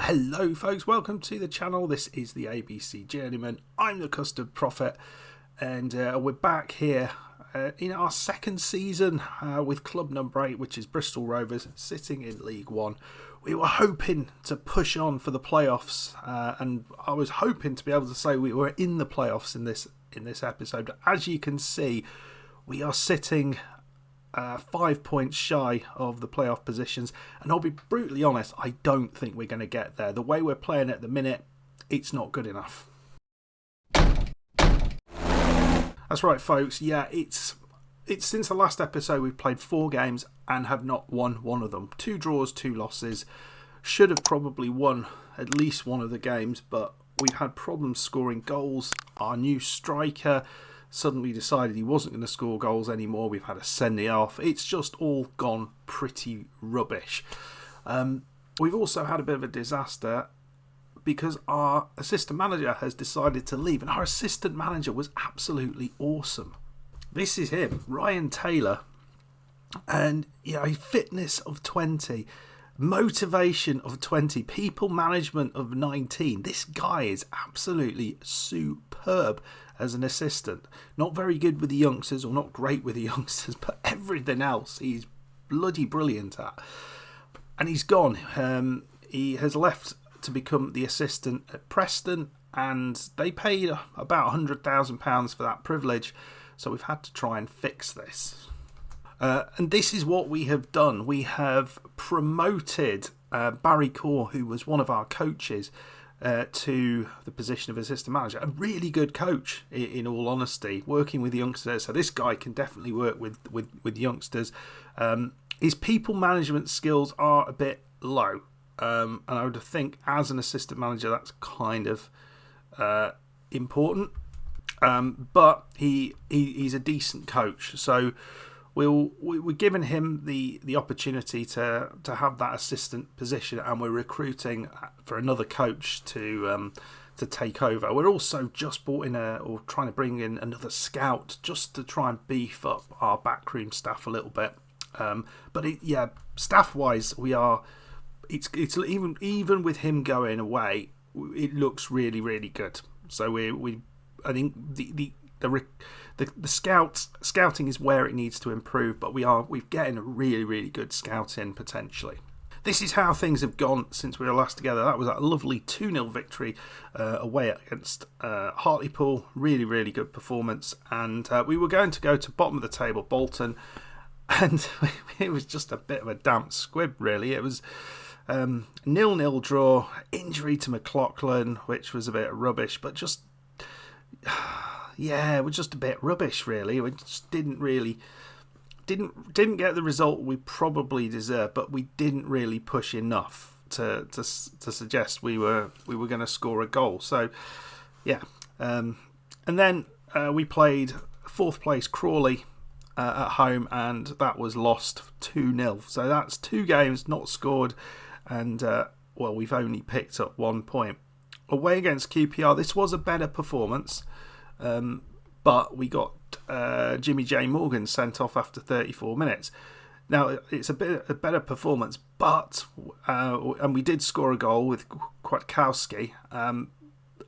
Hello folks, welcome to the channel. This is the ABC Journeyman. I'm the Custard Prophet, and we're back here in our second season with club number 8, which is Bristol Rovers, sitting in League One. We were hoping to push on for the playoffs, and I was hoping to be able to say we were in the playoffs in this episode. But as you can see, we are sitting 5 points shy of the playoff positions, and I'll be brutally honest, I don't think we're going to get there. The way we're playing at the minute, it's not good enough. That's right folks, yeah, it's since the last episode we've played 4 games and have not won one of them. 2 draws, 2 losses. Should have probably won at least one of the games, but we've had problems scoring goals. Our new striker suddenly decided he wasn't going to score goals anymore. We've had a sending off. It's just all gone pretty rubbish. We've also had a bit of a disaster because our assistant manager has decided to leave, and our assistant manager was absolutely awesome. This is him, Ryan Taylor, and a fitness of 20, motivation of 20, people management of 19. This guy is absolutely superb as an assistant. Not very good with the youngsters, or not great with the youngsters, but everything else he's bloody brilliant at. And he's gone. He has left to become the assistant at Preston, and they paid about £100,000 for that privilege, so we've had to try and fix this. And this is what we have done. We have promoted Barry Core, who was one of our coaches, to the position of assistant manager. A really good coach, in all honesty, working with youngsters. So this guy can definitely work with youngsters. His people management skills are a bit low, and I would think as an assistant manager that's kind of important. But he's a decent coach, so we're giving him the opportunity to have that assistant position, and we're recruiting for another coach to take over. We're also just brought in or trying to bring in another scout just to try and beef up our backroom staff a little bit. But staff wise, we are. It's even with him going away, it looks really, really good. So I think the scouting is where it needs to improve, but we're getting a really, really good scout in potentially. This is how things have gone since we were last together. That was a lovely 2-0 victory away against Hartlepool. Really, really good performance. And we were going to go to bottom of the table, Bolton, and it was just a bit of a damp squib, really. It was 0-0 draw, injury to McLaughlin, which was a bit rubbish, but just it was just a bit rubbish, really. We just didn't get the result we probably deserved, but we didn't really push enough to suggest we were going to score a goal. So and then we played 4th place Crawley at home, and that was lost 2-0. So that's 2 games not scored, and we've only picked up 1 point. Away against QPR, this was a better performance, but we got Jimmy J. Morgan sent off after 34 minutes. Now, it's a better performance, but and we did score a goal with Kwiatkowski,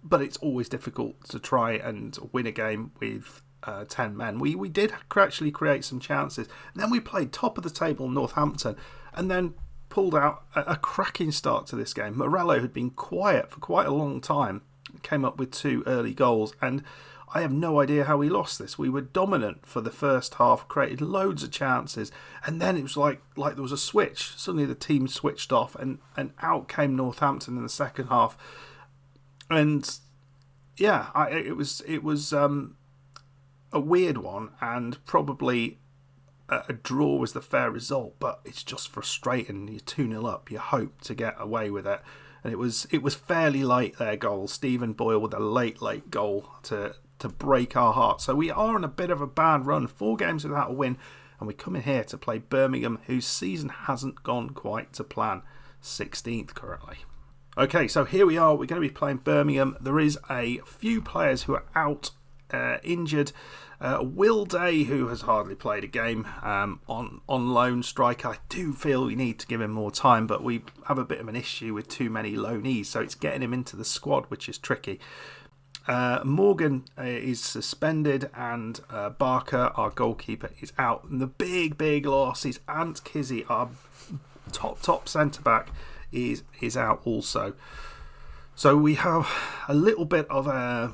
but it's always difficult to try and win a game with 10 men. We did actually create some chances, and then we played top of the table Northampton, and then pulled out a cracking start to this game. Morello had been quiet for quite a long time, came up with 2 early goals, and I have no idea how we lost this. We were dominant for the first half, created loads of chances, and then it was like there was a switch. Suddenly the team switched off, and out came Northampton in the second half. And it was a weird one, and probably a draw was the fair result, but it's just frustrating. You're 2-0 up, you hope to get away with it, and it was fairly late, their goal. Stephen Boyle with a late goal to break our heart. So we are on a bit of a bad run, 4 games without a win, and we come in here to play Birmingham, whose season hasn't gone quite to plan. 16th currently. Okay, so here we are. We're going to be playing Birmingham. There is a few players who are out injured. Will Day, who has hardly played a game, on loan striker. I do feel we need to give him more time, but we have a bit of an issue with too many loanees, so it's getting him into the squad, which is tricky. Morgan is suspended, and Barker, our goalkeeper, is out. And the big loss is Ant Kizzy, our top centre-back, is out also. So we have a little bit of a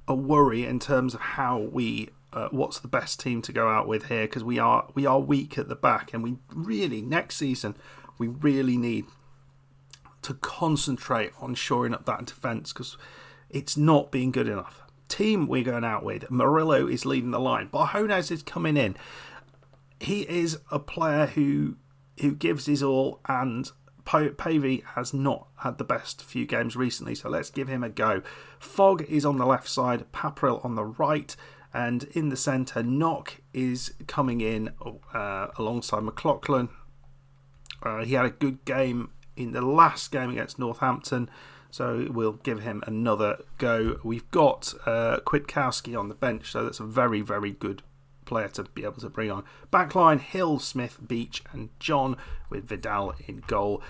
worry in terms of how we what's the best team to go out with here, because we are weak at the back, and we really next season we really need to concentrate on shoring up that defence, because it's not been good enough. Team we're going out with, Murillo is leading the line. Barjonas is coming in. He is a player who gives his all, and Pavey has not had the best few games recently, so let's give him a go. Fogg is on the left side, Papril on the right, and in the centre, Knock is coming in alongside McLaughlin. He had a good game in the last game against Northampton, so we'll give him another go. We've got Kwiatkowski on the bench, so that's a very, very good player to be able to bring on. Backline, Hill, Smith, Beach and John, with Vidal in goal.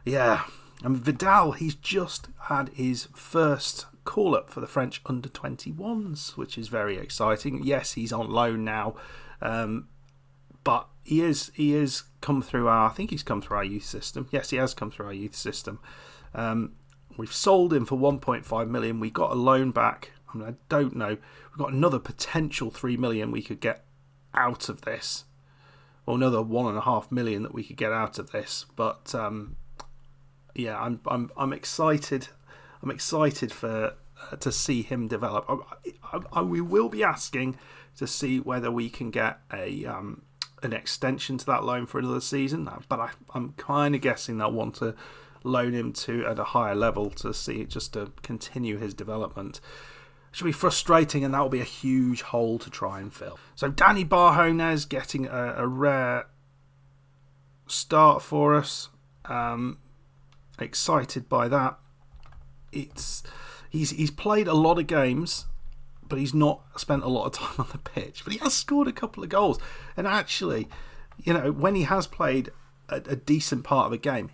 Yeah, and Vidal, he's just had his first call-up for the French under-21s, which is very exciting. Yes, he's on loan now, but he is come through I think he's come through our youth system. Yes, he has come through our youth system. We've sold him for 1.5 million. We got a loan back. I mean, I don't know. We've got another potential 3 million we could get out of this, or another 1.5 million that we could get out of this. But yeah, I'm excited. I'm excited for to see him develop. We will be asking to see whether we can get an extension to that loan for another season. But I'm kind of guessing they'll want to loan him to at a higher level to see, just to continue his development. Should be frustrating, and that will be a huge hole to try and fill. So Danny Barjonas getting a rare start for us. Excited by that. He's played a lot of games, but he's not spent a lot of time on the pitch. But he has scored a couple of goals, and actually, you know, when he has played a decent part of a game,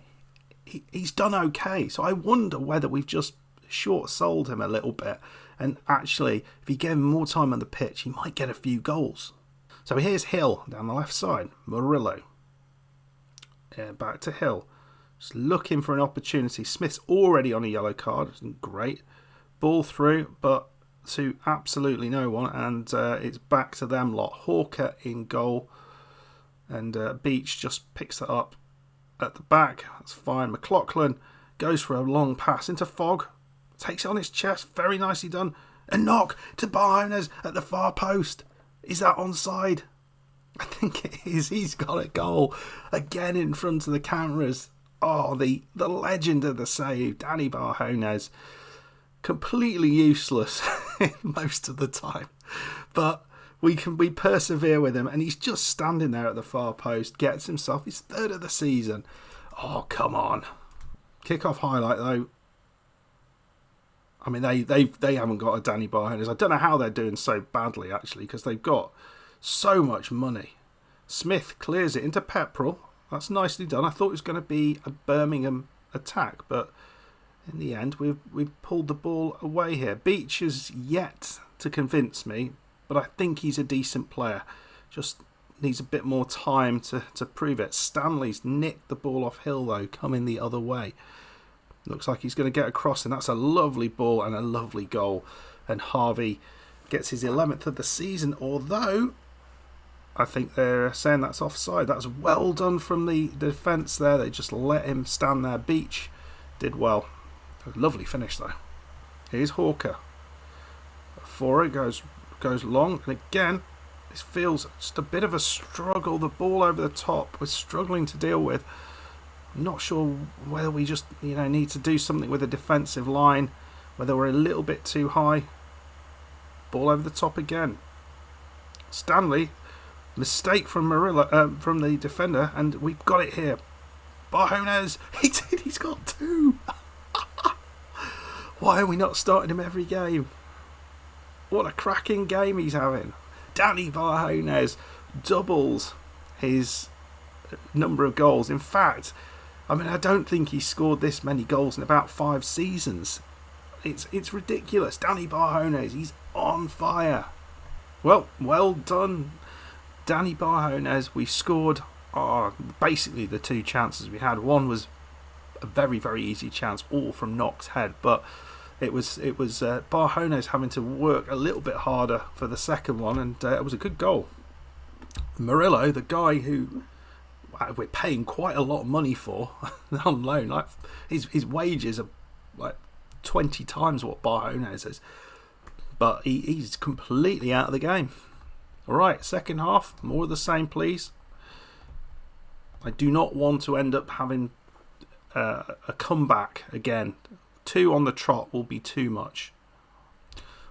he's done okay. So I wonder whether we've just short-sold him a little bit, and actually, if he gave him more time on the pitch, he might get a few goals. So here's Hill down the left side. Murillo. Back to Hill. Just looking for an opportunity. Smith's already on a yellow card. Great. Ball through, but to absolutely no one. And it's back to them lot. Hawker in goal. And Beach just picks it up at the back. That's fine. McLaughlin goes for a long pass into Fogg. Takes it on his chest. Very nicely done. A knock to Barjonas at the far post. Is that onside? I think it is. He's got a goal. Again in front of the cameras. Oh, the legend of the save. Danny Barjonas. Completely useless most of the time. But we persevere with him. And he's just standing there at the far post. Gets himself his third of the season. Oh, come on. Kick-off highlight, though. I mean, they haven't got a Danny Barjonas. I don't know how they're doing so badly, actually, because they've got so much money. Smith clears it into Pepperell. That's nicely done. I thought it was going to be a Birmingham attack, but in the end, we've pulled the ball away here. Beach is yet to convince me, but I think he's a decent player. Just needs a bit more time to prove it. Stanley's nicked the ball off Hill, though, coming the other way. Looks like he's going to get across, and that's a lovely ball and a lovely goal. And Harvey gets his 11th of the season, although I think they're saying that's offside. That's well done from the defence there. They just let him stand there. Beach did well. Lovely finish, though. Here's Hawker. Fora goes long, and again, this feels just a bit of a struggle. The ball over the top, we're struggling to deal with. I'm not sure whether we just need to do something with the defensive line, whether we're a little bit too high. Ball over the top again. Stanley, mistake from Murillo, from the defender, and we've got it here. Barjonas, he's got two. Why are we not starting him every game? What a cracking game he's having. Danny Barjonas doubles his number of goals. In fact, I mean, I don't think he scored this many goals in about 5 seasons. It's ridiculous. Danny Barjonas, he's on fire. Well done, Danny Barjonas. We scored basically the 2 chances we had. One was a very, very easy chance, all from Knock's head, but it was Barjonas having to work a little bit harder for the second one, and it was a good goal. Murillo, the guy who we're paying quite a lot of money for on loan, like his wages are like 20 times what Barjonas is, but he's completely out of the game. Alright, second half, more of the same please. I do not want to end up having a comeback again. 2 on the trot will be too much.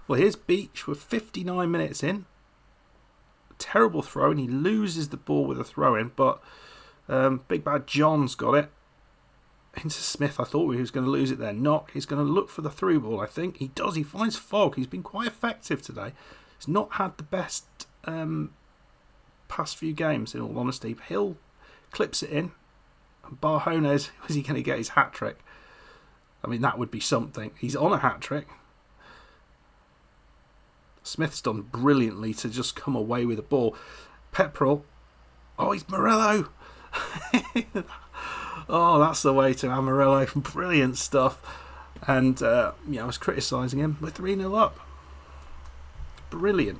Well, here's Beach with 59 minutes in. Terrible throw, and he loses the ball with a throw in, but Big Bad John's got it into Smith. I thought he was going to lose it there. Knock, he's going to look for the through ball. I think he does. He finds Fogg. He's been quite effective today. He's not had the best past few games, in all honesty. Hill clips it in. And Barjonas, was he going to get his hat trick? I mean, that would be something. He's on a hat trick. Smith's done brilliantly to just come away with the ball. Pepperell. Oh, he's Murillo. Oh, that's the way to Amarillo. Brilliant stuff. And, I was criticising him. We're 3-0 up. Brilliant.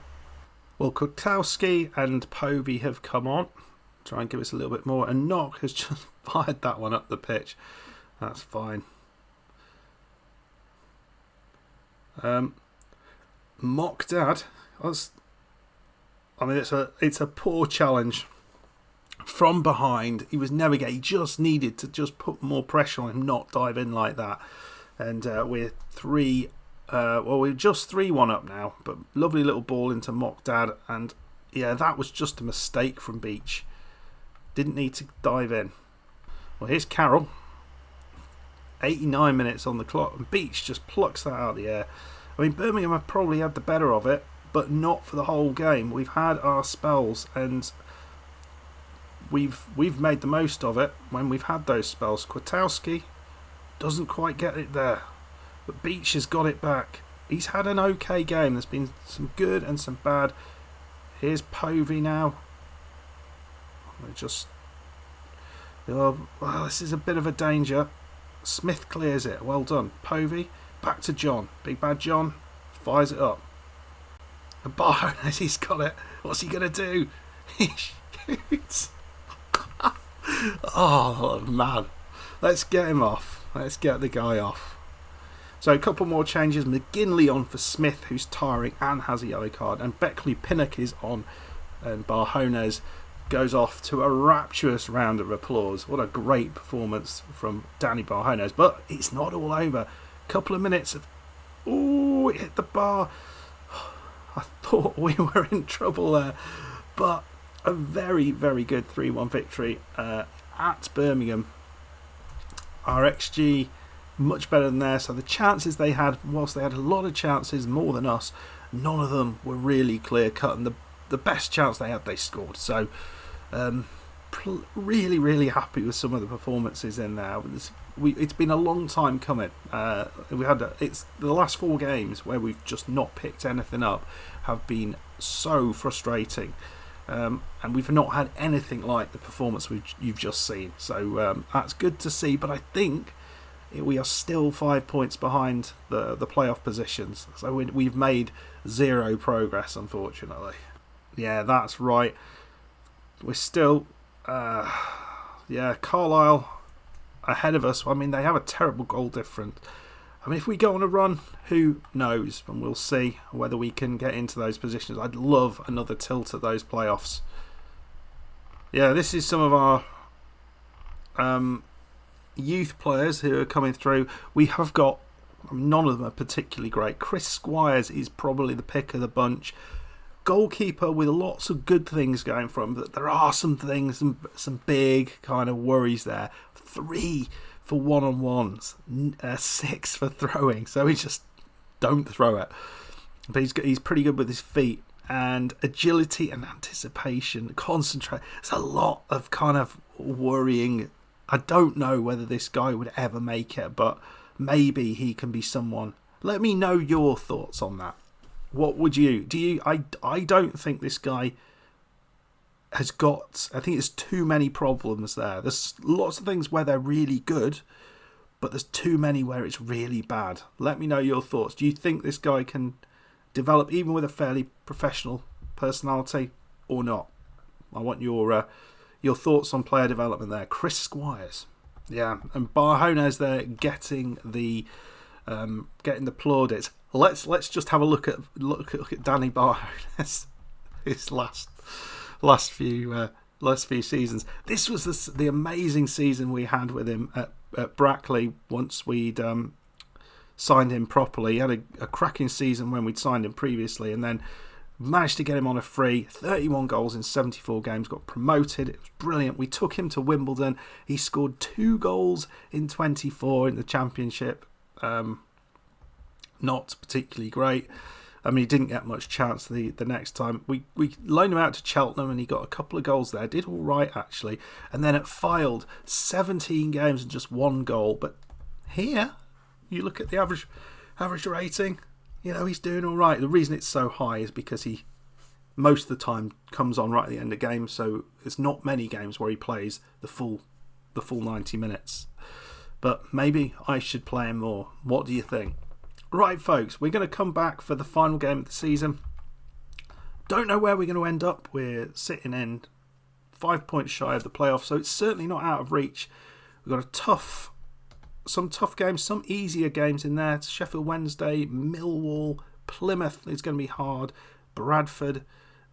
Well, Kwiatkowski and Povey have come on. Try and give us a little bit more. And Knock has just fired that one up the pitch. That's fine. Mock Dad. It's a poor challenge. From behind, he was never getting. He just needed to just put more pressure on him, not dive in like that. And we're we're just 3-1 up now. But lovely little ball into Mock Dad, and yeah, that was just a mistake from Beach. Didn't need to dive in. Well, here's Carroll. 89 minutes on the clock, and Beach just plucks that out of the air. I mean, Birmingham have probably had the better of it, but not for the whole game. We've had our spells, and we've made the most of it when we've had those spells. Kwiatkowski doesn't quite get it there, but Beach has got it back. He's had an okay game. There's been some good and some bad. Here's Povey now. This is a bit of a danger. Smith clears it. Well done. Povey. Back to John. Big Bad John fires it up. And Barjonas, he's got it. What's he going to do? He shoots. Oh, man. Let's get him off. Let's get the guy off. So a couple more changes. McGinley on for Smith, who's tiring and has a yellow card. And Beckley Pinnock is on. And Barjonas goes off to a rapturous round of applause. What a great performance from Danny Barjonas. But it's not all over. Couple of minutes of... Ooh, it hit the bar. I thought we were in trouble there. But a very, very good 3-1 victory at Birmingham. Our XG much better than theirs. So the chances they had, whilst they had a lot of chances, more than us, none of them were really clear cut. And the best chance they had, they scored. So really, really happy with some of the performances in there. It's been a long time coming. It's the last 4 games where we've just not picked anything up have been so frustrating, and we've not had anything like the performance you've just seen. So that's good to see. But I think we are still 5 points behind the playoff positions. So we've made 0 progress, unfortunately. Yeah, that's right. We're still, Carlisle ahead of us. I mean, they have a terrible goal difference. I mean, if we go on a run, who knows? And we'll see whether we can get into those positions. I'd love another tilt at those playoffs. Yeah, this is some of our youth players who are coming through. We have got, none of them are particularly great. Chris Squires is probably the pick of the bunch. Goalkeeper with lots of good things going for him, but there are some things, some big kind of worries there. 3 for one-on-ones, 6 for throwing, so we just don't throw it. but he's pretty good with his feet. And agility and anticipation, concentrate. There's a lot of kind of worrying. I don't know whether this guy would ever make it, but maybe he can be someone. Let me know your thoughts on that. What would you do? I don't think this guy has got. I think there's too many problems there. There's lots of things where they're really good, but there's too many where it's really bad. Let me know your thoughts. Do you think this guy can develop even with a fairly professional personality or not? I want your thoughts on player development there. Chris Squires, yeah, and BARJONAS there getting the plaudits. Let's just have a look at Danny BARJONAS his last few seasons. This was the amazing season we had with him at Brackley once we'd signed him properly. He had a cracking season when we'd signed him previously, and then managed to get him on a free. 31 goals in 74 games, got promoted. It was brilliant. We took him to Wimbledon. He scored 2 goals in 24 in the championship. Not particularly great. I mean, he didn't get much chance the next time. We loaned him out to Cheltenham and he got a couple of goals there. Did all right, actually. And then at Fylde, 17 games and just 1 goal. But here, you look at the average rating, you know, he's doing all right. The reason it's so high is because he, most of the time, comes on right at the end of games. So there's not many games where he plays the full 90 minutes. But maybe I should play him more. What do you think? Right, folks, we're going to come back for the final game of the season. Don't know where we're going to end up. We're sitting in 5 points shy of the playoffs, so it's certainly not out of reach. We've got some tough games, some easier games in there. It's Sheffield Wednesday, Millwall, Plymouth is going to be hard, Bradford,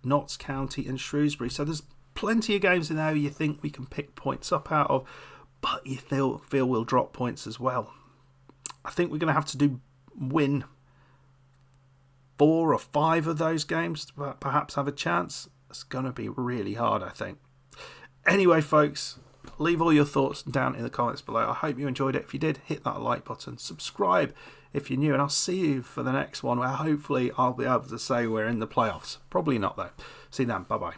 Notts County and Shrewsbury. So there's plenty of games in there you think we can pick points up out of, but you feel we'll drop points as well. I think we're going to have to win 4 or 5 of those games to perhaps have a chance. It's going to be really hard, I think. Anyway, folks, leave all your thoughts down in the comments below. I hope you enjoyed it. If you did, hit that like button. Subscribe if you're new, and I'll see you for the next one where hopefully I'll be able to say we're in the playoffs. Probably not, though. See you then. Bye-bye.